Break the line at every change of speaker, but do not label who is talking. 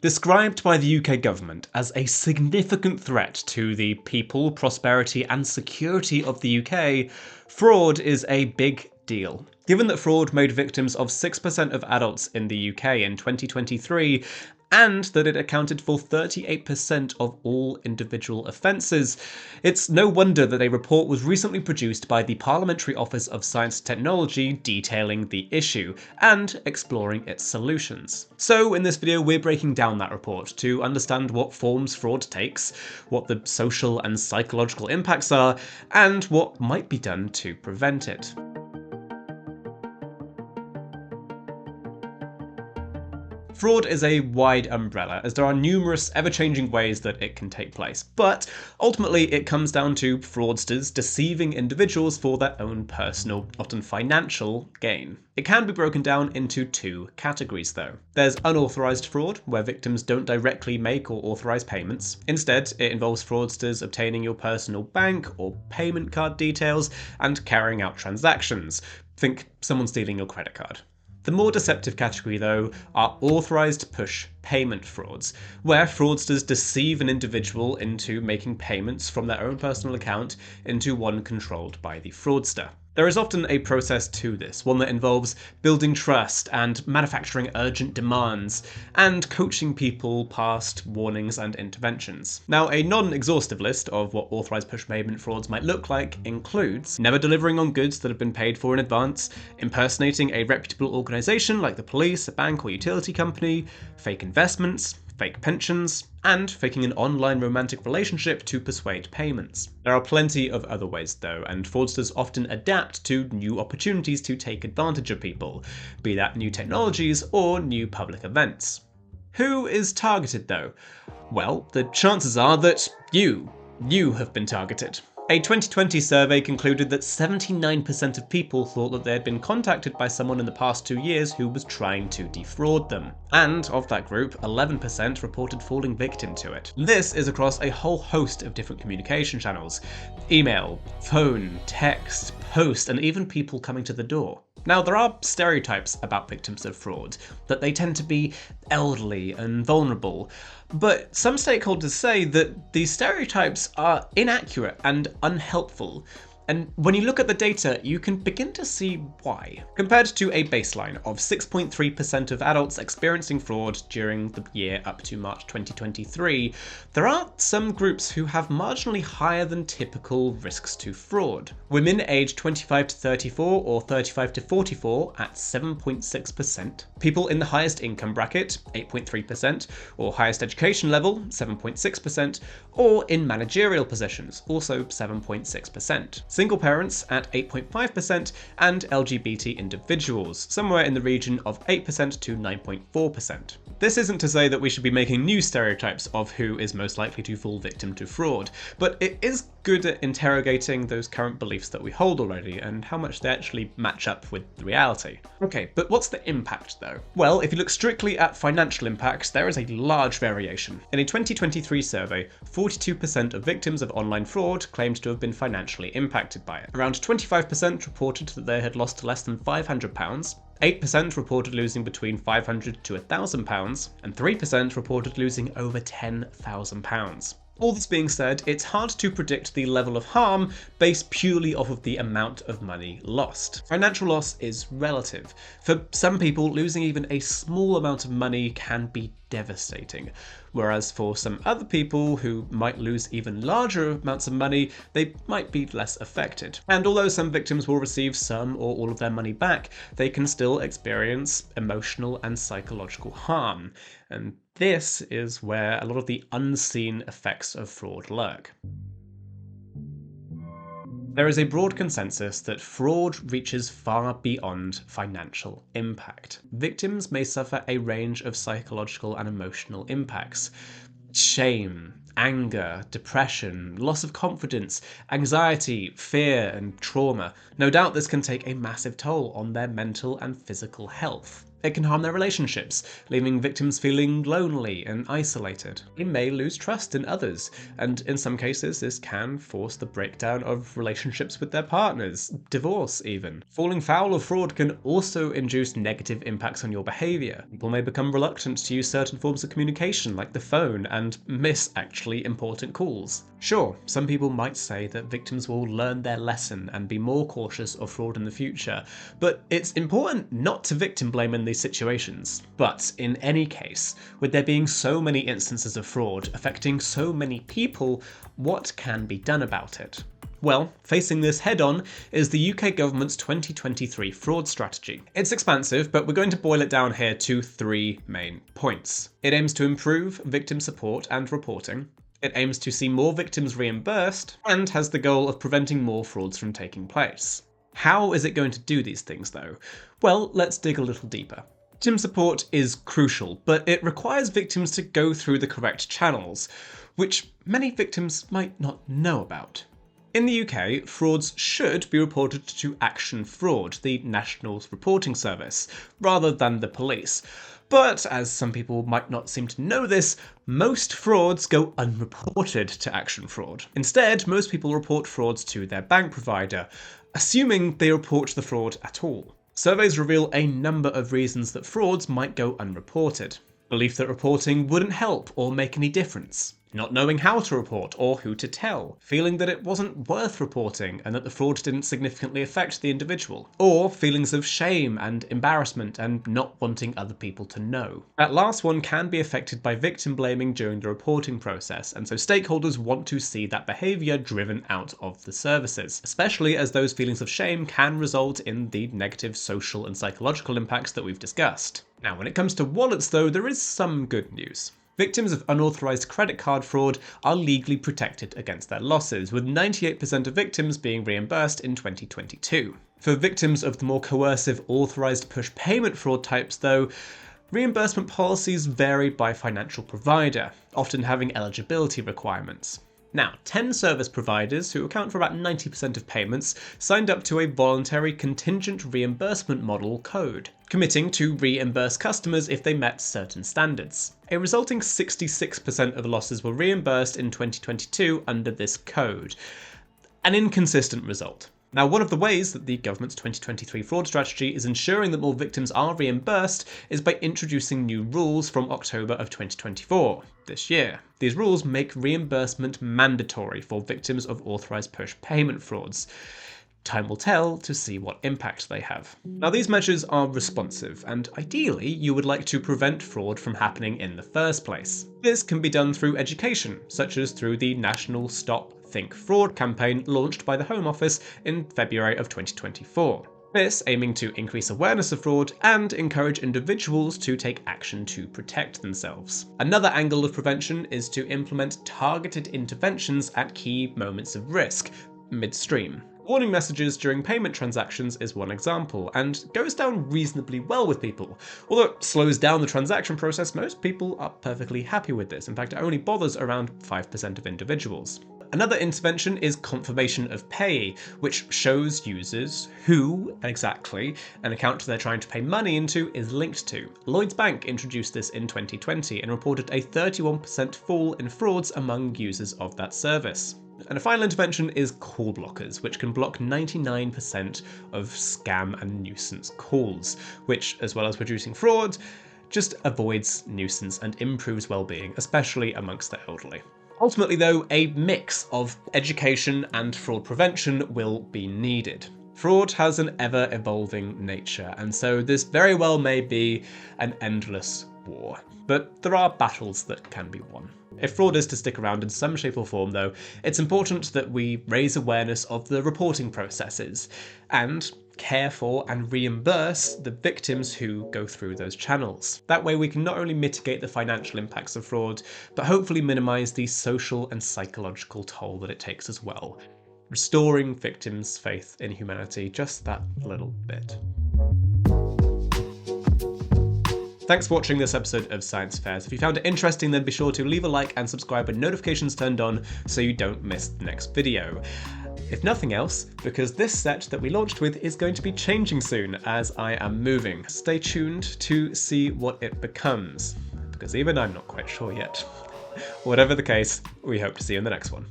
Described by the UK government as a significant threat to the people, prosperity and security of the UK, fraud is a big deal. Given that fraud made victims of 6% of adults in the UK in 2023, and that it accounted for 38% of all individual offences, it's no wonder that a report was recently produced by the Parliamentary Office of Science and Technology detailing the issue and exploring its solutions. So in this video we're breaking down that report to understand what forms fraud takes, what the social and psychological impacts are, and what might be done to prevent it. Fraud is a wide umbrella, as there are numerous ever-changing ways that it can take place, but ultimately it comes down to fraudsters deceiving individuals for their own personal, often financial, gain. It can be broken down into two categories though. There's unauthorized fraud, where victims don't directly make or authorize payments. Instead, it involves fraudsters obtaining your personal bank or payment card details and carrying out transactions. Think someone stealing your credit card. The more deceptive category, though, are authorized push payment frauds, where fraudsters deceive an individual into making payments from their own personal account into one controlled by the fraudster. There is often a process to this, one that involves building trust and manufacturing urgent demands, and coaching people past warnings and interventions. Now, a non-exhaustive list of what authorized push payment frauds might look like includes never delivering on goods that have been paid for in advance, impersonating a reputable organization like the police, a bank or utility company, fake investments, fake pensions, and faking an online romantic relationship to persuade payments. There are plenty of other ways though, and fraudsters often adapt to new opportunities to take advantage of people, be that new technologies or new public events. Who is targeted though? Well, the chances are that you have been targeted. A 2020 survey concluded that 79% of people thought that they had been contacted by someone in the past 2 years who was trying to defraud them. And of that group, 11% reported falling victim to it. This is across a whole host of different communication channels: email, phone, text, post, and even people coming to the door. Now, there are stereotypes about victims of fraud, that they tend to be elderly and vulnerable, but some stakeholders say that these stereotypes are inaccurate and unhelpful. And when you look at the data, you can begin to see why. Compared to a baseline of 6.3% of adults experiencing fraud during the year up to March 2023, there are some groups who have marginally higher than typical risks to fraud. Women aged 25 to 34 or 35 to 44 at 7.6%, people in the highest income bracket, 8.3%, or highest education level, 7.6%, or in managerial positions, also 7.6%. Single parents at 8.5%, and LGBT individuals, somewhere in the region of 8% to 9.4%. This isn't to say that we should be making new stereotypes of who is most likely to fall victim to fraud, but it is good at interrogating those current beliefs that we hold already and how much they actually match up with the reality. Okay, but what's the impact though? Well, if you look strictly at financial impacts, there is a large variation. In a 2023 survey, 42% of victims of online fraud claimed to have been financially impacted by it. Around 25% reported that they had lost less than £500, 8% reported losing between £500 to £1,000, and 3% reported losing over £10,000. All this being said, it's hard to predict the level of harm based purely off of the amount of money lost. Financial loss is relative. For some people, losing even a small amount of money can be devastating, whereas for some other people who might lose even larger amounts of money, they might be less affected. And although some victims will receive some or all of their money back, they can still experience emotional and psychological harm. And this is where a lot of the unseen effects of fraud lurk. There is a broad consensus that fraud reaches far beyond financial impact. Victims may suffer a range of psychological and emotional impacts: shame, anger, depression, loss of confidence, anxiety, fear, and trauma. No doubt this can take a massive toll on their mental and physical health. It can harm their relationships, leaving victims feeling lonely and isolated. They may lose trust in others, and in some cases this can force the breakdown of relationships with their partners, divorce even. Falling foul of fraud can also induce negative impacts on your behaviour. People may become reluctant to use certain forms of communication like the phone and miss actually important calls. Sure, some people might say that victims will learn their lesson and be more cautious of fraud in the future, but it's important not to victim blame in these situations. But in any case, with there being so many instances of fraud affecting so many people, what can be done about it? Well, facing this head-on is the UK government's 2023 fraud strategy. It's expansive, but we're going to boil it down here to 3 main points. It aims to improve victim support and reporting. It aims to see more victims reimbursed, and has the goal of preventing more frauds from taking place. How is it going to do these things though? Well, let's dig a little deeper. Victim support is crucial, but it requires victims to go through the correct channels, which many victims might not know about. In the UK, frauds should be reported to Action Fraud, the National Reporting Service, rather than the police. But, as some people might not seem to know this, most frauds go unreported to Action Fraud. Instead, most people report frauds to their bank provider, assuming they report the fraud at all. Surveys reveal a number of reasons that frauds might go unreported. Belief that reporting wouldn't help or make any difference. Not knowing how to report or who to tell. Feeling that it wasn't worth reporting and that the fraud didn't significantly affect the individual. Or feelings of shame and embarrassment and not wanting other people to know. That last one can be affected by victim blaming during the reporting process, and so stakeholders want to see that behaviour driven out of the services, especially as those feelings of shame can result in the negative social and psychological impacts that we've discussed. Now, when it comes to wallets though, there is some good news. Victims of unauthorised credit card fraud are legally protected against their losses, with 98% of victims being reimbursed in 2022. For victims of the more coercive authorised push payment fraud types though, reimbursement policies vary by financial provider, often having eligibility requirements. Now, 10 service providers, who account for about 90% of payments, signed up to a voluntary contingent reimbursement model code, committing to reimburse customers if they met certain standards. A resulting 66% of losses were reimbursed in 2022 under this code. An inconsistent result. Now, one of the ways that the government's 2023 fraud strategy is ensuring that more victims are reimbursed is by introducing new rules from October of 2024, this year. These rules make reimbursement mandatory for victims of authorised push payment frauds. Time will tell to see what impact they have. Now, these measures are responsive, and ideally you would like to prevent fraud from happening in the first place. This can be done through education, such as through the National Stop Think Fraud campaign launched by the Home Office in February of 2024. This aiming to increase awareness of fraud and encourage individuals to take action to protect themselves. Another angle of prevention is to implement targeted interventions at key moments of risk, midstream. Warning messages during payment transactions is one example, and goes down reasonably well with people. Although it slows down the transaction process, most people are perfectly happy with this. In fact, it only bothers around 5% of individuals. Another intervention is confirmation of pay, which shows users who exactly an account they're trying to pay money into is linked to. Lloyds Bank introduced this in 2020 and reported a 31% fall in frauds among users of that service. And a final intervention is call blockers, which can block 99% of scam and nuisance calls, which, as well as reducing fraud, just avoids nuisance and improves well-being, especially amongst the elderly. Ultimately though, a mix of education and fraud prevention will be needed. Fraud has an ever-evolving nature, and so this very well may be an endless war. But there are battles that can be won. If fraud is to stick around in some shape or form though, it's important that we raise awareness of the reporting processes, and care for and reimburse the victims who go through those channels. That way we can not only mitigate the financial impacts of fraud, but hopefully minimise the social and psychological toll that it takes as well, restoring victims' faith in humanity just that little bit. Thanks for watching this episode of Science Fairs. If you found it interesting, then be sure to leave a like and subscribe with notifications turned on so you don't miss the next video. if nothing else, because this set that we launched with is going to be changing soon as I am moving. Stay tuned to see what it becomes, because even I'm not quite sure yet. Whatever the case, we hope to see you in the next one.